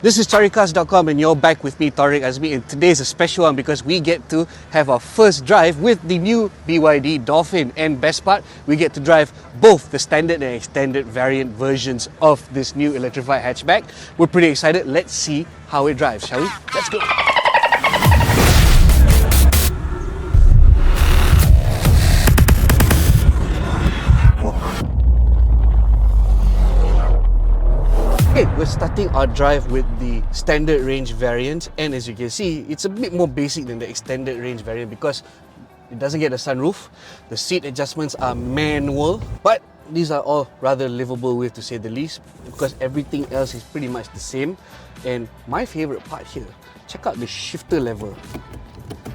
This is Caricarz.com and you're back with me, Tariq Azmi, and today is a special one because we get to have our first drive with the new Byd Dolphin, and best part, we get to drive both the standard and extended variant versions of this new electrified hatchback. We're pretty excited. Let's see how it drives, shall we? Let's go! Okay, we're starting our drive with the standard range variant, and as you can see, it's a bit more basic than the extended range variant because it doesn't get a sunroof. The seat adjustments are manual, but these are all rather livable with, to say the least, because everything else is pretty much the same. And my favorite part here, check out the shifter lever.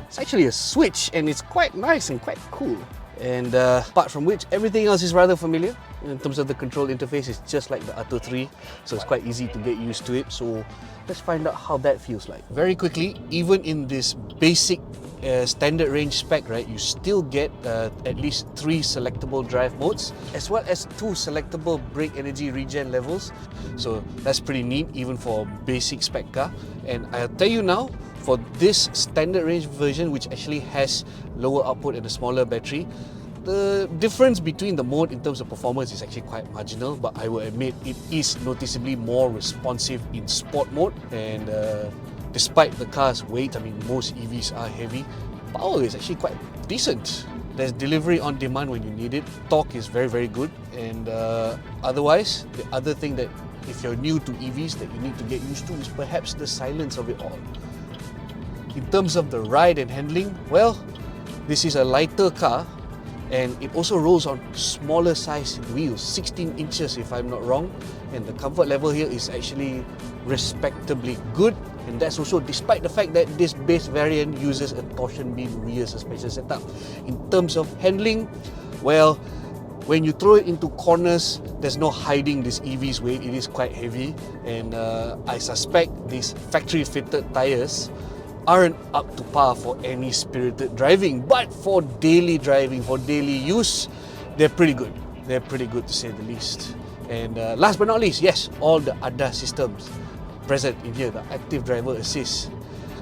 It's actually a switch and it's quite nice and quite cool. And apart from which, everything else is rather familiar. In terms of the control interface, it's just like the Atto 3, so it's quite easy to get used to it. So let's find out how that feels like. Very quickly, even in this basic standard range spec, right, you still get at least 3 selectable drive modes, as well as 2 selectable brake energy regen levels. So that's pretty neat, even for a basic spec car. And I'll tell you now, for this standard range version, which actually has lower output and a smaller battery, the difference between the mode in terms of performance is actually quite marginal, but I will admit it is noticeably more responsive in sport mode. And despite the car's weight, I mean, most EVs are heavy, power is actually quite decent. There's delivery on demand when you need it, torque is very, very good, and otherwise, the other thing that if you're new to EVs that you need to get used to is perhaps the silence of it all. In terms of the ride and handling, well, this is a lighter car, and it also rolls on smaller size wheels, 16 inches if I'm not wrong, and the comfort level here is actually respectably good, and that's also despite the fact that this base variant uses a torsion beam rear suspension setup. In terms of handling, well, when you throw it into corners, there's no hiding this EV's weight. It is quite heavy, and I suspect these factory fitted tyres aren't up to par for any spirited driving, but for daily driving, for daily use, they're pretty good. They're pretty good, to say the least. And last but not least, yes, all the ADAS systems present in here, the active driver assist,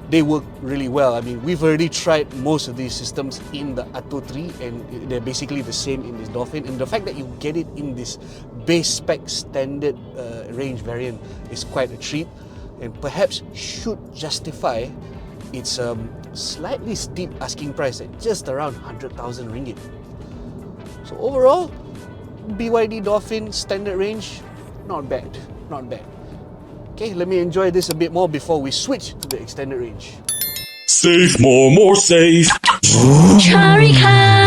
they work really well. I mean, we've already tried most of these systems in the Atto 3, and they're basically the same in this Dolphin. And the fact that you get it in this base spec standard range variant is quite a treat, and perhaps should justify its slightly steep asking price at just around 100,000 ringgit. So overall, Byd Dolphin standard range, not bad, not bad. Okay, let me enjoy this a bit more before we switch to the extended range. Save more safe. Caricarz.